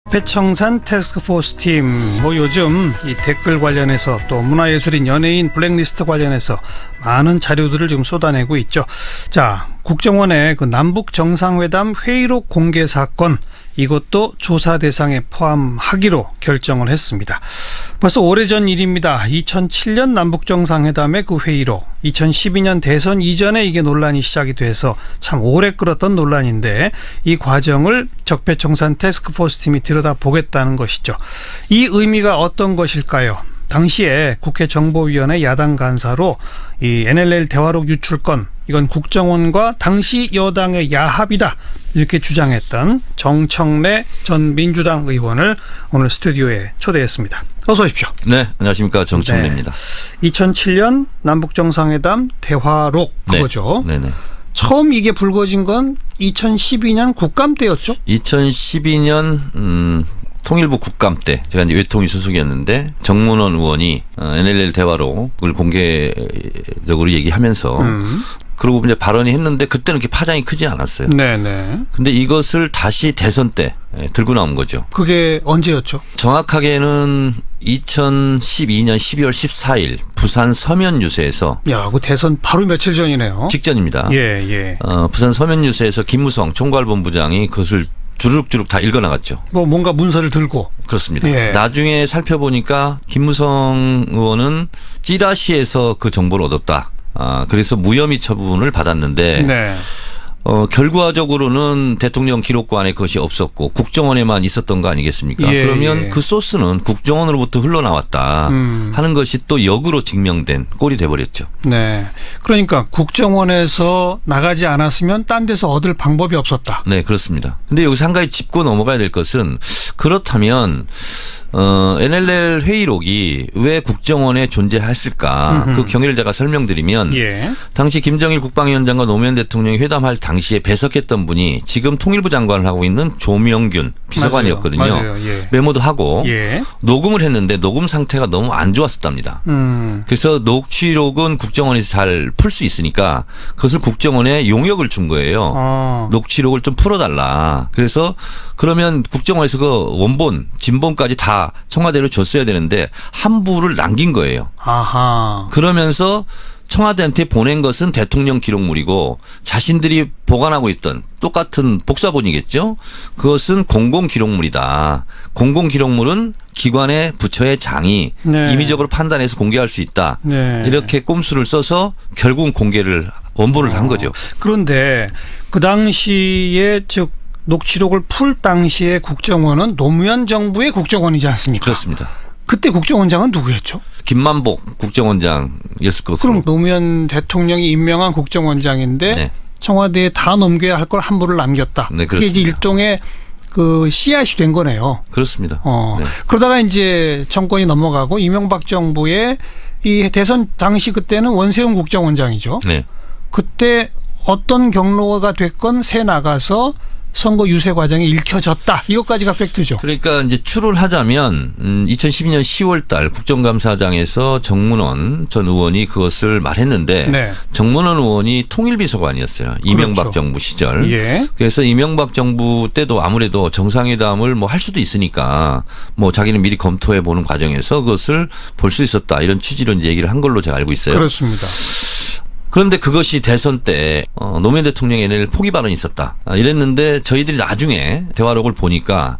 적폐청산 태스크포스 팀, 요즘 이 댓글 관련해서 또 문화예술인 연예인 블랙리스트 관련해서 많은 자료들을 지금 쏟아내고 있죠. 자, 국정원의 그 남북 정상회담 회의록 공개 사건, 이것도 조사 대상에 포함하기로 결정을 했습니다. 벌써 오래전 일입니다. 2007년 남북 정상회담의 그 회의록, 2012년 대선 이전에 이게 논란이 시작이 돼서 참 오래 끌었던 논란인데, 이 과정을 적폐청산 태스크포스 팀이 들여다보겠다는 것이죠. 이 의미가 어떤 것일까요? 당시에 국회 정보위원회 야당 간사로 이 NLL 대화록 유출건, 이건 국정원과 당시 여당의 야합이다, 이렇게 주장했던 정청래 전 민주당 의원을 오늘 스튜디오에 초대했습니다. 어서 오십시오. 네, 안녕하십니까, 정청래입니다. 네. 2007년 남북정상회담 대화록, 그거죠. 네네. 처음 이게 불거진 건 2012년 국감 때였죠? 2012년 통일부 국감 때 제가 이제 외통위 소속이었는데 정문원 의원이 NLL 대화록을 공개적으로 얘기하면서 그리고 이제 발언이 했는데 그때는 이렇게 파장이 크지 않았어요. 네네. 근데 이것을 다시 대선 때 들고 나온 거죠. 그게 언제였죠? 정확하게는 2012년 12월 14일 부산 서면 유세에서. 야, 그 대선 바로 며칠 전이네요. 직전입니다. 예. 부산 서면 유세에서 김무성 총괄본부장이 그것을 주룩주룩 다 읽어나갔죠. 뭔가 문서를 들고. 그렇습니다. 예. 나중에 살펴보니까 김무성 의원은 찌라시에서 그 정보를 얻었다. 그래서 무혐의 처분을 받았는데 네. 결과적으로는 대통령 기록관에 그것이 없었고 국정원에만 있었던 거 아니겠습니까? 예, 그러면 그 소스는 국정원으로부터 흘러나왔다 하는 것이 또 역으로 증명된 꼴이 돼버렸죠. 네. 그러니까 국정원에서 나가지 않았으면 딴 데서 얻을 방법이 없었다. 네, 그렇습니다. 근데 여기서 한 가지 짚고 넘어가야 될 것은, 그렇다면 NLL 회의록이 왜 국정원에 존재했을까? 그 경위를 제가 설명드리면, 예. 당시 김정일 국방위원장과 노무현 대통령이 회담할 당시에 배석했던 분이 지금 통일부 장관을 하고 있는 조명균 비서관이었거든요. 맞아요. 예. 메모도 하고 예. 녹음을 했는데 녹음 상태가 너무 안 좋았었답니다. 그래서 녹취록은 국정원에서 잘 풀 수 있으니까 그것을 국정원에 용역을 준 거예요. 녹취록을 좀 풀어달라. 그래서 그러면 국정원에서 그 원본, 진본까지 다 청와대로 줬어야 되는데 함부를 남긴 거예요. 아하. 그러면서 청와대한테 보낸 것은 대통령 기록물이고 자신들이 보관하고 있던 똑같은 복사본이겠죠. 그것은 공공기록물이다. 공공기록물은 기관의 부처의 장이 네. 임의적으로 판단해서 공개할 수 있다. 네. 이렇게 꼼수를 써서 결국은 공개를 원본을 한 거죠. 그런데 그 당시에 즉 녹취록을 풀 당시에 국정원은 노무현 정부의 국정원이지 않습니까? 그렇습니다. 그때 국정원장은 누구였죠? 김만복 국정원장이었을 것으로. 그럼 노무현 대통령이 임명한 국정원장인데 네. 청와대에 다 넘겨야 할 걸 함부를 남겼다. 네, 그게 이제 일종의 그 씨앗이 된 거네요. 그렇습니다. 네. 그러다가 이제 정권이 넘어가고 이명박 정부의 이 대선 당시 그때는 원세훈 국정원장이죠. 네. 그때 어떤 경로가 됐건 새 나가서 선거 유세 과정이 읽혀졌다. 이것까지가 팩트죠. 그러니까 이제 추론을 하자면 2012년 10월 달 국정감사장에서 정문원 전 의원이 그것을 말했는데 네. 정문원 의원이 통일비서관이었어요. 이명박 그렇죠. 정부 시절. 예. 그래서 이명박 정부 때도 아무래도 정상회담을 뭐 할 수도 있으니까 뭐 자기는 미리 검토해 보는 과정에서 그것을 볼 수 있었다. 이런 취지로 이제 얘기를 한 걸로 제가 알고 있어요. 그렇습니다. 그런데 그것이 대선 때 노무현 대통령의 NLL 포기 발언이 있었다. 이랬는데 저희들이 나중에 대화록을 보니까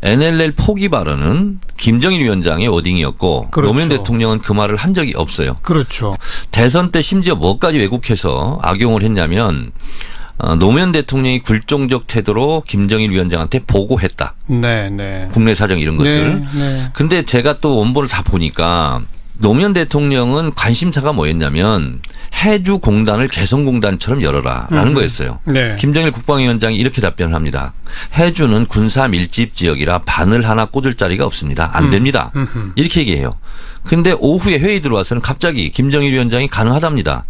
NLL 포기 발언은 김정일 위원장의 워딩이었고 그렇죠. 노무현 대통령은 그 말을 한 적이 없어요. 그렇죠. 대선 때 심지어 뭐까지 왜곡해서 악용을 했냐면 노무현 대통령이 굴종적 태도로 김정일 위원장한테 보고했다. 네. 국내 사정 이런 것을. 네. 근데 제가 또 원본을 다 보니까 노무현 대통령은 관심사가 뭐였냐면 해주공단을 개성공단처럼 열어라라는 거였어요. 네. 김정일 국방위원장이 이렇게 답변을 합니다. 해주는 군사 밀집 지역이라 바늘 하나 꽂을 자리가 없습니다. 안 됩니다. 이렇게 얘기해요. 그런데 오후에 회의 들어와서는 갑자기 김정일 위원장이 가능하답니다.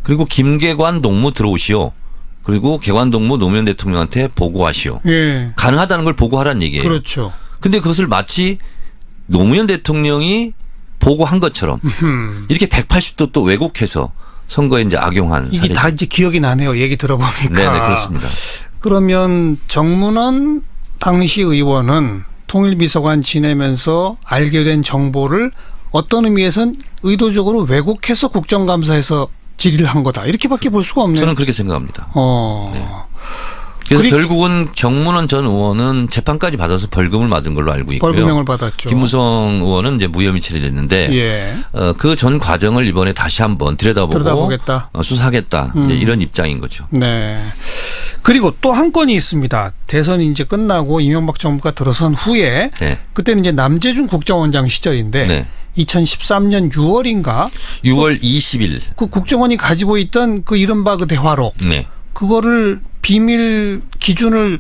그리고 김계관 동무 들어오시오. 그리고 계관 동무 노무현 대통령한테 보고하시오. 예. 가능하다는 걸 보고하라는 얘기예요. 그렇죠. 그런데 그것을 마치 노무현 대통령이 보고한 것처럼 이렇게 180도 또 왜곡해서 선거에 이제 악용한 이게 사례죠. 다 이제 기억이 나네요. 얘기 들어보니까. 네네, 그렇습니다. 그러면 정문원 당시 의원은 통일비서관 지내면서 알게 된 정보를 어떤 의미에선 의도적으로 왜곡해서 국정감사에서 질의를 한 거다. 이렇게밖에 볼 수가 없네요. 저는 그렇게 생각합니다. 네. 그래서 결국은 정문원 전 의원은 재판까지 받아서 벌금을 맞은 걸로 알고 있고요. 벌금형을 받았죠. 김무성 의원은 이제 무혐의 처리됐는데 예. 그 전 과정을 이번에 다시 한번 들여다보겠다. 수사하겠다. 이런 입장인 거죠. 네. 그리고 또 한 건이 있습니다. 대선이 이제 끝나고 이명박 정부가 들어선 후에 네. 그때는 이제 남재준 국정원장 시절인데 네. 2013년 6월인가 6월 20일 그 국정원이 가지고 있던 그 이른바 그 대화록 네. 그거를 비밀 기준을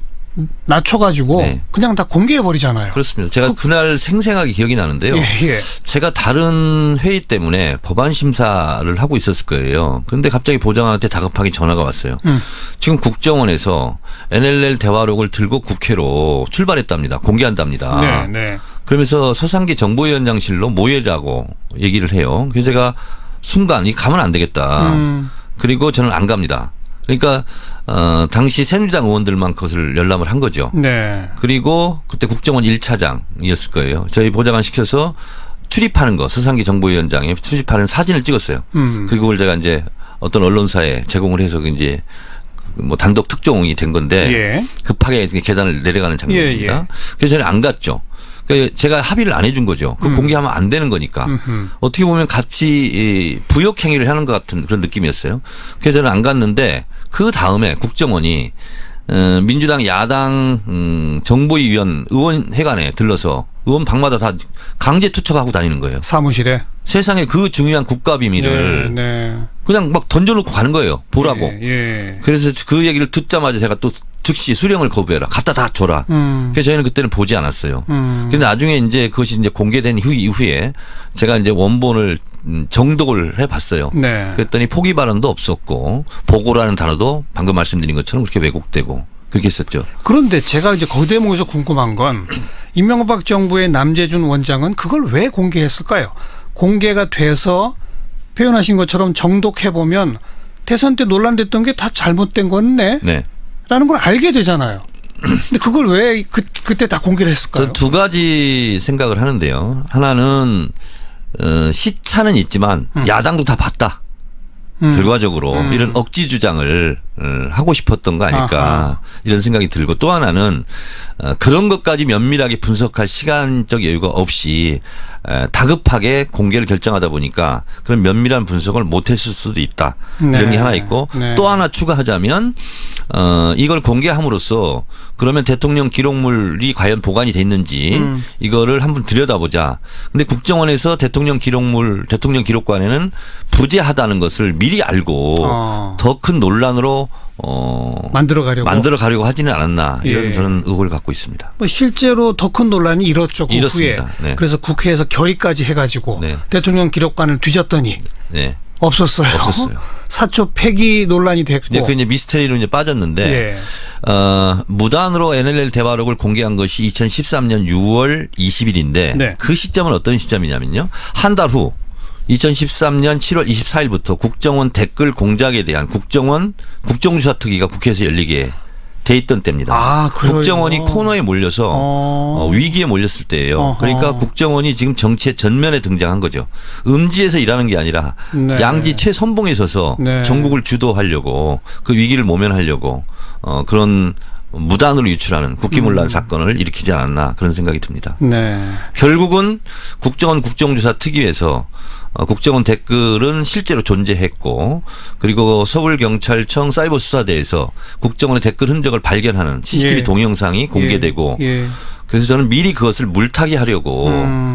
낮춰가지고 네. 그냥 다 공개해버리잖아요. 그렇습니다. 제가 그날 생생하게 기억이 나는데요. 예. 제가 다른 회의 때문에 법안 심사를 하고 있었을 거예요. 그런데 갑자기 보좌관한테 다급하게 전화가 왔어요. 지금 국정원에서 NLL 대화록을 들고 국회로 출발했답니다. 공개한답니다. 네, 네. 그러면서 서상기 정보위원장실로 모여라고 얘기를 해요. 그래서 제가 순간 이 가면 안 되겠다. 그리고 저는 안 갑니다. 그러니까 당시 새누리당 의원들만 그것을 열람을 한 거죠. 네. 그리고 그때 국정원 1차장이었을 거예요. 저희 보좌관 시켜서 출입하는 거 서상기 정보위원장이 출입하는 사진을 찍었어요. 그리고 그걸 제가 이제 어떤 언론사에 제공을 해서 이제 뭐 단독 특종이 된 건데 예. 급하게 계단을 내려가는 장면입니다. 예. 그래서 저는 안 갔죠. 그러니까 제가 합의를 안 해준 거죠. 그 공개하면 안 되는 거니까. 어떻게 보면 같이 부역 행위를 하는 것 같은 그런 느낌이었어요. 그래서 저는 안 갔는데 그 다음에 국정원이 민주당 야당 정보위원 의원회관에 들러서 의원 방마다 다 강제 투척하고 다니는 거예요. 사무실에. 세상에 그 중요한 국가 비밀을 네. 그냥 막 던져놓고 가는 거예요. 보라고. 예. 그래서 그 얘기를 듣자마자 제가 또 즉시 수령을 거부해라. 갖다 다 줘라. 그래서 저희는 그때는 보지 않았어요. 그런데 나중에 이제 그것이 이제 공개된 이후에 제가 이제 원본을 정독을 해봤어요. 네. 그랬더니 포기 발언도 없었고 보고라는 단어도 방금 말씀드린 것처럼 그렇게 왜곡되고 그렇게 했었죠. 그런데 제가 이제 그 대목에서 궁금한 건 이명박 정부의 남재준 원장은 그걸 왜 공개했을까요? 공개가 돼서 표현하신 것처럼 정독해보면 대선 때 논란됐던 게 다 잘못된 거네? 네. 라는 걸 알게 되잖아요. 근데 그걸 왜 그때 다 공개를 했을까요? 전 두 가지 생각을 하는데요. 하나는 시차는 있지만 야당도 다 봤다. 결과적으로 이런 억지 주장을 하고 싶었던 거 아닐까 아하. 이런 생각이 들고 또 하나는 그런 것까지 면밀하게 분석할 시간적 여유가 없이 다급하게 공개를 결정하다 보니까 그런 면밀한 분석을 못했을 수도 있다. 네. 이런 게 하나 있고 네. 또 하나 추가하자면 이걸 공개함으로써 그러면 대통령 기록물이 과연 보관이 돼 있는지 이거를 한번 들여다보자. 근데 국정원에서 대통령 기록관에는 부재하다는 것을 미리 알고 더 큰 논란으로 만들어 가려고 하지는 않았나 이런 예. 저는 의혹을 갖고 있습니다. 뭐 실제로 더 큰 논란이 일었죠. 이렇습니다. 네. 그래서 국회에서 결의까지 해가지고 네. 대통령 기록관을 뒤졌더니 네. 없었어요. 사초 폐기 논란이 됐고. 그 이제 미스테리로 이제 빠졌는데 예. 무단으로 NLL 대화록을 공개한 것이 2013년 6월 20일인데 네. 그 시점은 어떤 시점이냐면요. 한 달 후 2013년 7월 24일부터 국정원 댓글 공작에 대한 국정조사 특위가 국회에서 열리게 돼 있던 때입니다. 아, 국정원이 코너에 몰려서 위기에 몰렸을 때예요. 그러니까 국정원이 지금 정치의 전면에 등장한 거죠. 음지에서 일하는 게 아니라 네. 양지 최선봉에 서서 네. 전국을 주도하려고 그 위기를 모면하려고 그런 무단으로 유출하는 국기문란 사건을 일으키지 않았나 그런 생각이 듭니다. 네. 결국은 국정원 국정조사 특위에서 국정원 댓글은 실제로 존재했고 그리고 서울경찰청 사이버수사대에서 국정원의 댓글 흔적을 발견하는 CCTV 예. 동영상이 공개되고 예. 그래서 저는 미리 그것을 물타기 하려고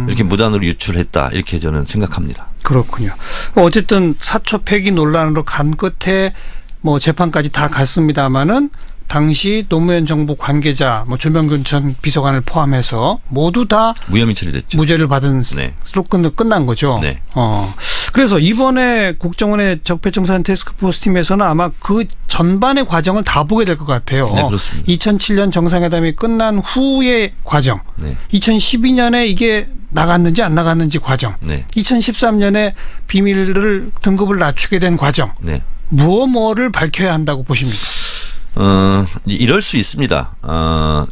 이렇게 무단으로 유출했다 이렇게 저는 생각합니다. 그렇군요. 어쨌든 사초 폐기 논란으로 간 끝에 뭐 재판까지 다 갔습니다마는 당시 노무현 정부 관계자 조명근 전 비서관을 포함해서 모두 다 무혐의 처리됐죠. 무죄를 받은 네. 수로 끝난 거죠. 네. 그래서 이번에 국정원의 적폐청산 테스크포스 팀에서는 아마 그 전반의 과정을 다 보게 될 것 같아요. 네, 그렇습니다. 2007년 정상회담이 끝난 후의 과정, 네. 2012년에 이게 나갔는지 안 나갔는지 과정, 네. 2013년에 비밀을 등급을 낮추게 된 과정, 네. 뭐를 밝혀야 한다고 보십니까? 이럴 수 있습니다.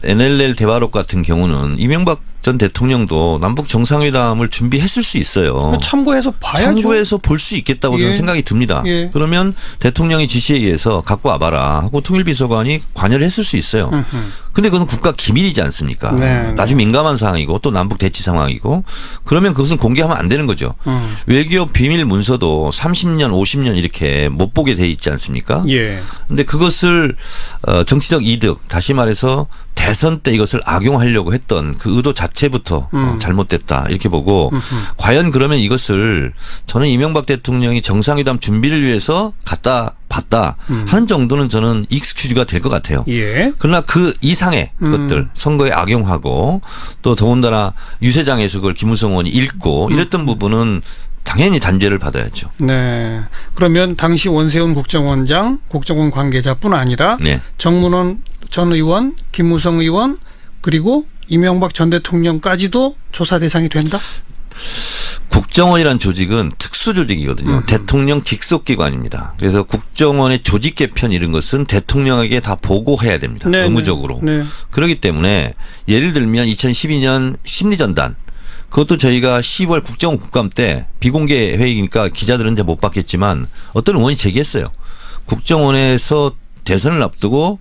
NLL 대화록 같은 경우는 이명박 전 대통령도 남북 정상회담을 준비했을 수 있어요. 참고해서 봐야죠. 참고해서 볼 수 있겠다고 저는 생각이 듭니다. 그러면 대통령의 지시에 의해서 갖고 와봐라 하고 통일비서관이 관여를 했을 수 있어요. 근데 그건 국가 기밀이지 않습니까? 아주 민감한 상황이고 또 남북 대치 상황이고 그러면 그것은 공개하면 안 되는 거죠. 외교 비밀 문서도 30년, 50년 이렇게 못 보게 돼 있지 않습니까? 근데 그것을 정치적 이득, 다시 말해서 대선 때 이것을 악용하려고 했던 그 의도 자체부터 잘못됐다 이렇게 보고 과연 그러면 이것을 저는 이명박 대통령이 정상회담 준비를 위해서 갔다 봤다 하는 정도는 저는 익스큐즈가 될 것 같아요. 그러나 그 이상의 것들 선거에 악용하고 또 더군다나 유세장에서 그걸 김무성 의원이 읽고 이랬던 부분은 당연히 단죄를 받아야죠. 네. 그러면 당시 원세훈 국정원장, 국정원 관계자뿐 아니라 정문원 전 의원, 김무성 의원 그리고 이명박 전 대통령까지도 조사 대상이 된다? 국정원이란 조직은 특수조직이거든요. 대통령 직속기관입니다. 그래서 국정원의 조직 개편 이런 것은 대통령에게 다 보고해야 됩니다. 의무적으로. 그렇기 때문에 예를 들면 2012년 심리전단 그것도 저희가 10월 국정원 국감 때 비공개 회의니까 기자들은 잘 못 봤겠지만 어떤 의원이 제기했어요. 국정원에서 대선을 앞두고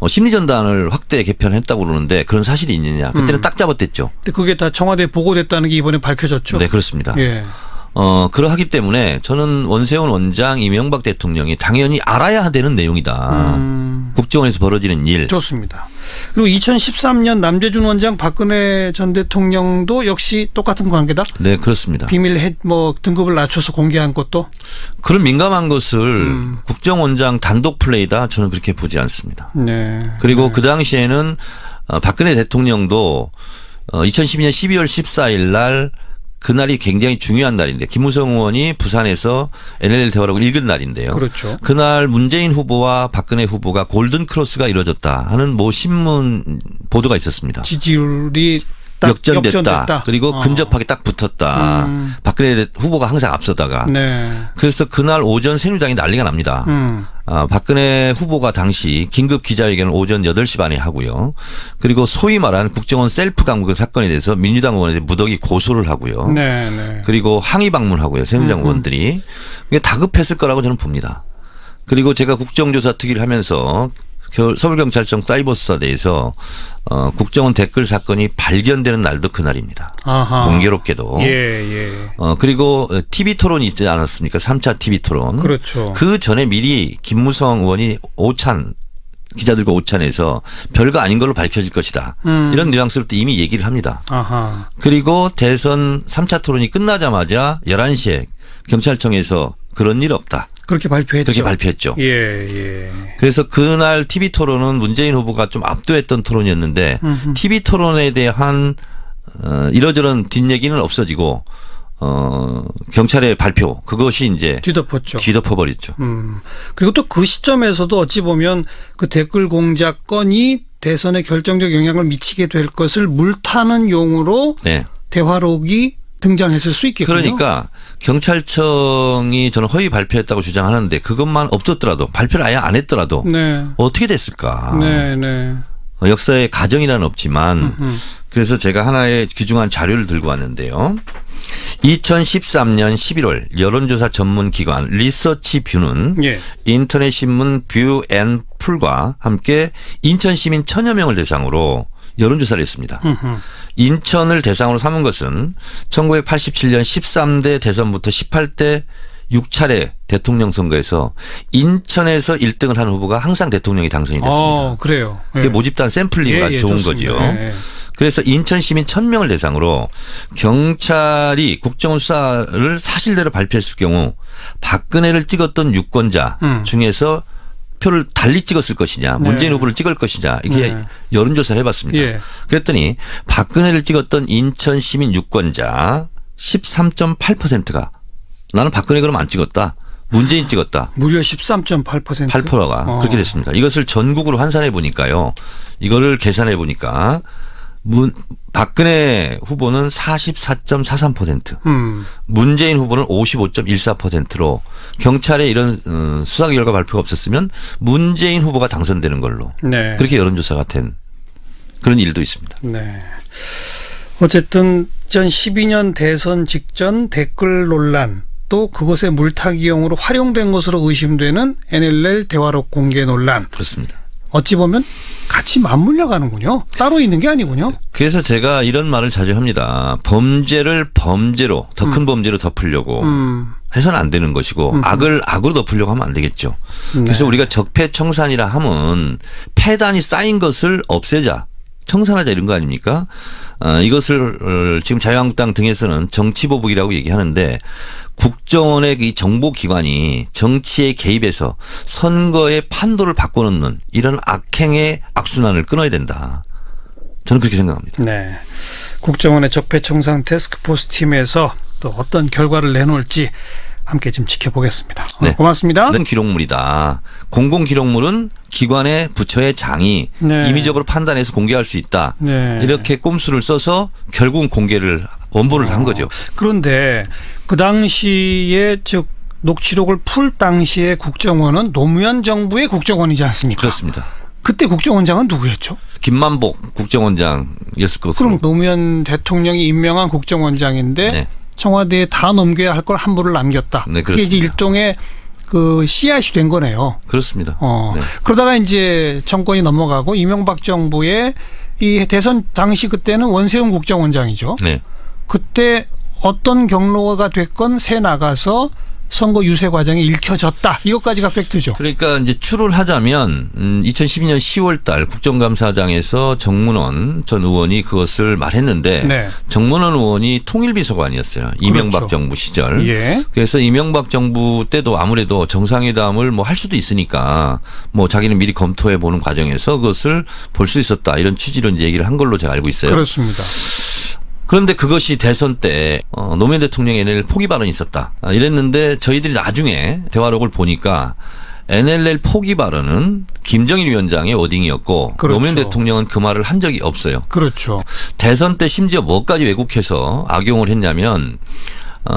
심리전단을 확대 개편했다고 그러는데 그런 사실이 있느냐. 그때는 딱 잡아댔죠. 근데 그게 다 청와대에 보고됐다는 게 이번에 밝혀졌죠. 네, 그렇습니다. 그러하기 때문에 저는 원세훈 원장, 이명박 대통령이 당연히 알아야 되는 내용이다. 국정원에서 벌어지는 일. 좋습니다. 그리고 2013년 남재준 원장, 박근혜 전 대통령도 역시 똑같은 관계다? 네, 그렇습니다. 비밀 등급을 낮춰서 공개한 것도? 그런 민감한 것을 국정원장 단독 플레이다 저는 그렇게 보지 않습니다. 그리고 그 당시에는 박근혜 대통령도 2012년 12월 14일 날 그날이 굉장히 중요한 날인데 김무성 의원이 부산에서 NLL 대화록을 읽은 날인데요. 그렇죠. 그날 문재인 후보와 박근혜 후보가 골든 크로스가 이루어졌다 하는 뭐 신문 보도가 있었습니다. 지지율이 역전됐다. 그리고 근접하게 딱 붙었다. 박근혜 후보가 항상 앞서다가. 그래서 그날 오전 새누리당이 난리가 납니다. 박근혜 후보가 당시 긴급 기자회견을 오전 8시 반에 하고요. 그리고 소위 말하는 국정원 셀프 감금 사건에 대해서 민주당 의원에 무더기 고소를 하고요. 그리고 항의 방문하고요. 새누리당 의원들이. 이게 다급했을 거라고 저는 봅니다. 그리고 제가 국정조사 특위를 하면서 서울경찰청 사이버 수사대에서 국정원 댓글 사건이 발견되는 날도 그날입니다. 공교롭게도. 그리고 TV 토론이 있지 않았습니까? 3차 TV 토론. 그렇죠. 그 전에 미리 김무성 의원이 기자들과 오찬에서 별거 아닌 걸로 밝혀질 것이다. 이런 뉘앙스로 또 이미 얘기를 합니다. 그리고 대선 3차 토론이 끝나자마자 11시에 경찰청에서 그런 일 없다. 그렇게 발표했죠. 그렇게 발표했죠. 그래서 그날 TV 토론은 문재인 후보가 좀 압도했던 토론이었는데 TV 토론에 대한 이러저런 뒷얘기는 없어지고 경찰의 발표 그것이 이제 뒤덮어버렸죠. 그리고 또 그 시점에서도 어찌 보면 그 댓글 공작 건이 대선에 결정적 영향을 미치게 될 것을 물타는 용으로 대화록이 등장했을 수 있겠군요. 그러니까 경찰청이 저는 허위 발표했다고 주장하는데 그것만 없었더라도 발표를 아예 안 했더라도 어떻게 됐을까. 역사의 가정이라는 없지만 그래서 제가 하나의 귀중한 자료를 들고 왔는데요. 2013년 11월 여론조사 전문기관 리서치뷰는 인터넷 신문 뷰앤풀과 함께 인천 시민 1000여 명을 대상으로 여론조사를 했습니다. 인천을 대상으로 삼은 것은 1987년 13대 대선부터 18대 6차례 대통령 선거에서 인천에서 1등을 하는 후보가 항상 대통령이 당선이 됐습니다. 그래요. 그게 모집단 샘플링이 아주 좋은 거죠. 그래서 인천 시민 1000명을 대상으로 경찰이 국정원 수사를 사실대로 발표했을 경우 박근혜를 찍었던 유권자 중에서 표를 달리 찍었을 것이냐 문재인 후보를 찍을 것이냐 이게 여론조사를 해봤습니다. 그랬더니 박근혜를 찍었던 인천 시민 유권자 13.8%가 나는 박근혜 그럼 안 찍었다. 문재인 찍었다. 무려 13.8%. 8%가 그렇게 됐습니다. 이것을 전국으로 환산해 보니까요. 이거를 계산해 보니까 박근혜 후보는 44.43%, 문재인 후보는 55.14%로 경찰의 이런 수사 결과 발표가 없었으면 문재인 후보가 당선되는 걸로 네. 그렇게 여론조사가 된 그런 일도 있습니다. 네. 어쨌든 2012년 대선 직전 댓글 논란 또 그것의 물타기용으로 활용된 것으로 의심되는 NLL 대화록 공개 논란. 그렇습니다. 어찌 보면 같이 맞물려 가는군요. 따로 있는 게 아니군요. 그래서 제가 이런 말을 자주 합니다. 범죄를 범죄로 더 큰 범죄로 덮으려고 해서는 안 되는 것이고 악을 악으로 덮으려고 하면 안 되겠죠. 네. 그래서 우리가 적폐청산이라 하면 폐단이 쌓인 것을 없애자. 청산하자 이런 거 아닙니까? 이것을 지금 자유한국당 등에서는 정치보복이라고 얘기하는데 국정원의 이 정보기관이 정치에 개입해서 선거의 판도를 바꿔놓는 이런 악행의 악순환을 끊어야 된다. 저는 그렇게 생각합니다. 네, 국정원의 적폐청산 태스크포스 팀에서 또 어떤 결과를 내놓을지 함께 좀 지켜보겠습니다. 네. 고맙습니다. 모든 기록물이다. 공공기록물은 기관의 부처의 장이 네. 임의적으로 판단해서 공개할 수 있다. 네. 이렇게 꼼수를 써서 결국은 공개를 원본을 한 거죠. 그런데 그 당시에 즉 녹취록을 풀 당시에 국정원은 노무현 정부의 국정원이지 않습니까? 그렇습니다. 그때 국정원장은 누구였죠? 김만복 국정원장이었을 것으로. 그럼 노무현 대통령이 임명한 국정원장인데 네. 청와대에 다 넘겨야 할 걸 한 분을 남겼다. 네, 그게 이제 일종의 그 씨앗이 된 거네요. 그렇습니다. 네. 그러다가 이제 정권이 넘어가고 이명박 정부의 이 대선 당시 그때는 원세훈 국정원장이죠. 네. 그때 어떤 경로가 됐건 새 나가서 선거 유세 과정이 읽혀졌다. 이것까지가 팩트죠. 그러니까 이제 추론을 하자면 2012년 10월 달 국정감사장에서 정문원 전 의원이 그것을 말했는데 네. 정문원 의원이 통일비서관이었어요. 이명박 그렇죠. 정부 시절. 예. 그래서 이명박 정부 때도 아무래도 정상회담을 뭐 할 수도 있으니까 뭐 자기는 미리 검토해 보는 과정에서 그것을 볼 수 있었다. 이런 취지로 이제 얘기를 한 걸로 제가 알고 있어요. 그렇습니다. 그런데 그것이 대선 때 노무현 대통령의 NLL 포기 발언이 있었다. 이랬는데 저희들이 나중에 대화록을 보니까 NLL 포기 발언은 김정일 위원장의 워딩이었고 그렇죠. 노무현 대통령은 그 말을 한 적이 없어요. 그렇죠. 대선 때 심지어 뭐까지 왜곡해서 악용을 했냐면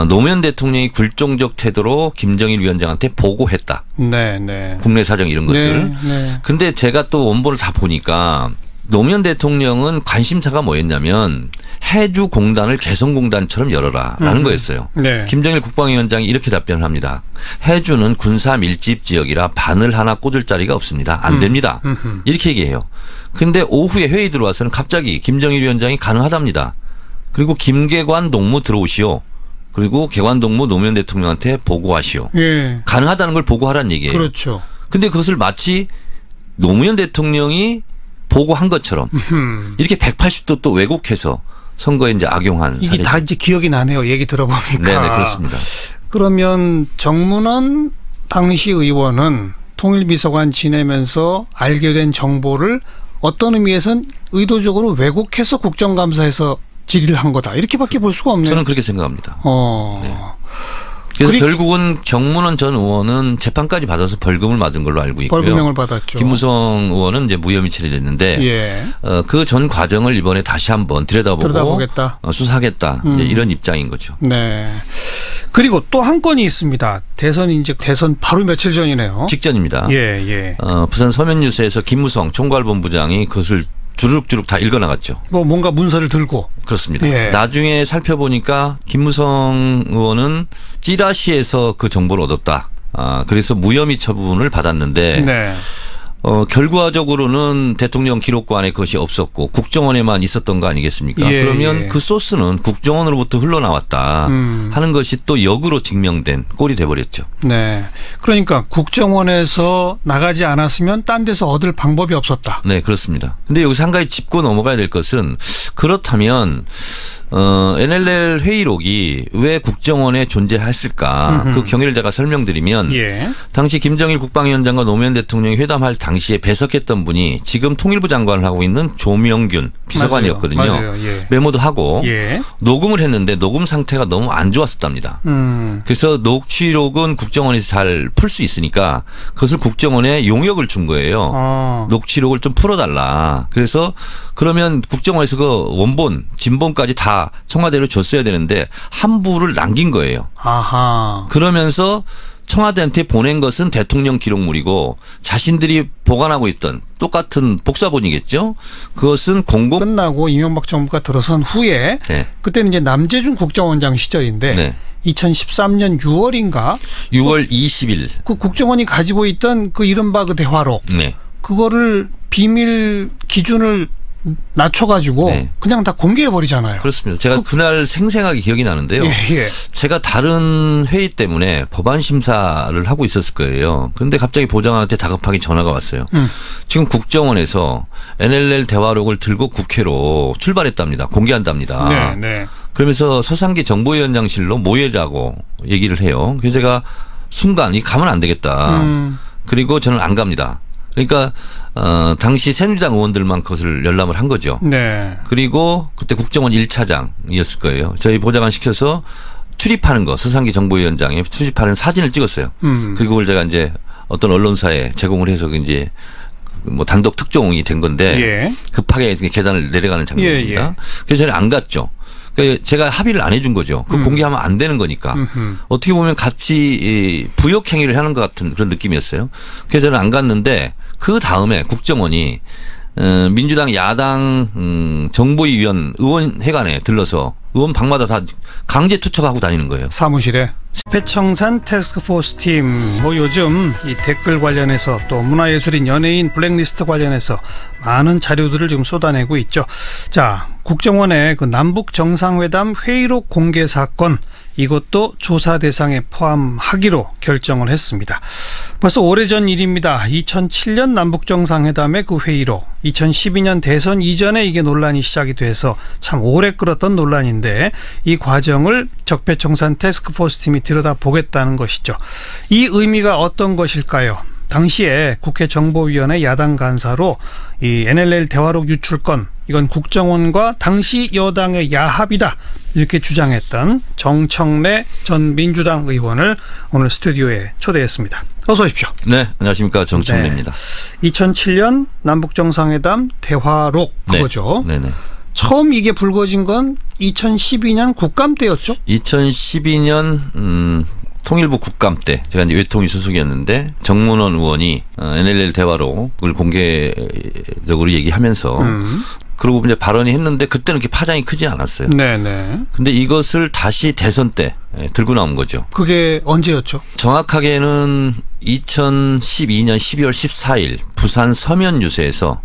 노무현 대통령이 굴종적 태도로 김정일 위원장한테 보고했다. 네, 네. 국내 사정 이런 것을. 네, 네. 근데 제가 또 원본을 다 보니까 노무현 대통령은 관심사가 뭐였냐면 해주 공단을 개성공단처럼 열어라라는 거였어요. 네. 김정일 국방위원장이 이렇게 답변을 합니다. 해주는 군사 밀집 지역이라 바늘 하나 꽂을 자리가 없습니다. 안 됩니다. 이렇게 얘기해요. 그런데 오후에 회의 들어와서는 갑자기 김정일 위원장이 가능하답니다. 그리고 김계관 동무 들어오시오. 그리고 개관 동무 노무현 대통령한테 보고하시오. 예. 가능하다는 걸 보고하라는 얘기예요. 그렇죠. 그런데 그것을 마치 노무현 대통령이 보고한 것처럼 이렇게 180도 또 왜곡해서 선거에 이제 악용한 이게 사례죠. 다 이제 기억이 나네요. 얘기 들어보니까. 네네 그렇습니다. 그러면 정문원 당시 의원은 통일비서관 지내면서 알게 된 정보를 어떤 의미에서는 의도적으로 왜곡해서 국정감사에서 질의를 한 거다. 이렇게밖에 볼 수가 없네요. 저는 그렇게 생각합니다. 네. 그래서 결국은 정문원 전 의원은 재판까지 받아서 벌금을 맞은 걸로 알고 있고요. 벌금형을 받았죠. 김무성 의원은 이제 무혐의 처리됐는데 예. 그 전 과정을 이번에 다시 한번 들여다보겠다. 수사하겠다. 이런 입장인 거죠. 네. 그리고 또 한 건이 있습니다. 대선이 이제 대선 바로 며칠 전이네요. 직전입니다. 예, 예. 부산 서면뉴스에서 김무성 총괄본부장이 그것을 주룩주룩 다 읽어나갔죠. 뭐 뭔가 문서를 들고. 그렇습니다. 예. 나중에 살펴보니까 김무성 의원은 찌라시에서 그 정보를 얻었다. 그래서 무혐의 처분을 받았는데 네. 결과적으로는 대통령 기록관에 그것이 없었고 국정원에만 있었던 거 아니겠습니까? 예, 그러면 예. 그 소스는 국정원으로부터 흘러나왔다 하는 것이 또 역으로 증명된 꼴이 돼버렸죠. 네, 그러니까 국정원에서 나가지 않았으면 딴 데서 얻을 방법이 없었다. 네, 그렇습니다. 근데 여기서 한 가지 짚고 넘어가야 될 것은 그렇다면 NLL 회의록이 왜 국정원에 존재했을까? 그 경위를 제가 설명드리면 당시 김정일 국방위원장과 노무현 대통령이 회담할 당시에 배석했던 분이 지금 통일부 장관을 하고 있는 조명균 비서관이었거든요. 맞아요. 메모도 하고 녹음을 했는데 녹음 상태가 너무 안 좋았었답니다. 그래서 녹취록은 국정원에서 잘 풀 수 있으니까 그것을 국정원에 용역을 준 거예요. 녹취록을 좀 풀어달라. 그래서 그러면 국정원에서 그 원본, 진본까지 다 청와대로 줬어야 되는데 한부를 남긴 거예요. 아하. 그러면서 청와대한테 보낸 것은 대통령 기록물이고 자신들이 보관하고 있던 똑같은 복사본이겠죠. 그것은 끝나고 이명박 정부가 들어선 후에 그때는 이제 남재준 국정원장 시절인데 2013년 6월인가? 6월 20일. 그 국정원이 가지고 있던 그 이른바 그 대화록. 그거를 비밀 기준을 낮춰가지고 그냥 다 공개해버리잖아요. 그렇습니다. 제가 그날 생생하게 기억이 나는데요. 제가 다른 회의 때문에 법안 심사를 하고 있었을 거예요. 그런데 갑자기 보좌관한테 다급하게 전화가 왔어요. 지금 국정원에서 NLL 대화록을 들고 국회로 출발했답니다. 공개한답니다. 그러면서 서상기 정보위원장실로 모여라고 얘기를 해요. 그래서 제가 순간 가면 안 되겠다. 그리고 저는 안 갑니다. 그러니까 당시 새누리당 의원들만 그것을 열람을 한 거죠. 그리고 그때 국정원 1차장이었을 거예요. 저희 보좌관 시켜서 출입하는 거, 서상기 정보위원장이 출입하는 사진을 찍었어요. 그리고 그걸 제가 이제 어떤 언론사에 제공을 해서 이제 뭐 단독 특종이 된 건데 급하게 계단을 내려가는 장면입니다. 그래서 저는 안 갔죠. 그러니까 제가 합의를 안 해준 거죠. 그 공개하면 안 되는 거니까. 어떻게 보면 같이 부역 행위를 하는 것 같은 그런 느낌이었어요. 그래서 저는 안 갔는데 그 다음에 국정원이 민주당 야당 정보위원 의원회관에 들러서 의원 방마다 다 강제 투척하고 다니는 거예요. 사무실에. 적폐청산 태스크포스 팀, 뭐 요즘 이 댓글 관련해서 또 문화예술인 연예인 블랙리스트 관련해서 많은 자료들을 지금 쏟아내고 있죠. 자, 국정원의 그 남북 정상회담 회의록 공개 사건, 이것도 조사 대상에 포함하기로 결정을 했습니다. 벌써 오래전 일입니다. 2007년 남북 정상회담의 그 회의록, 2012년 대선 이전에 이게 논란이 시작이 돼서 참 오래 끌었던 논란인데 이 과정을 적폐청산 태스크포스 팀이 들여다보겠다는 것이죠. 이 의미가 어떤 것일까요? 당시에 국회 정보위원회 야당 간사로 이 NLL 대화록 유출건, 이건 국정원과 당시 여당의 야합이다, 이렇게 주장했던 정청래 전 민주당 의원을 오늘 스튜디오에 초대했습니다. 어서 오십시오. 네, 안녕하십니까, 정청래입니다. 2007년 남북정상회담 대화록, 그거죠. 네네. 처음 이게 불거진 건 2012년 국감 때였죠? 2012년 통일부 국감 때 제가 이제 외통위 소속이었는데 정문원 의원이 NLL 대화록을 공개적으로 얘기하면서 그리고 이제 발언이 했는데 그때는 이렇게 파장이 크지 않았어요. 근데 이것을 다시 대선 때 들고 나온 거죠. 그게 언제였죠? 정확하게는 2012년 12월 14일 부산 서면 유세에서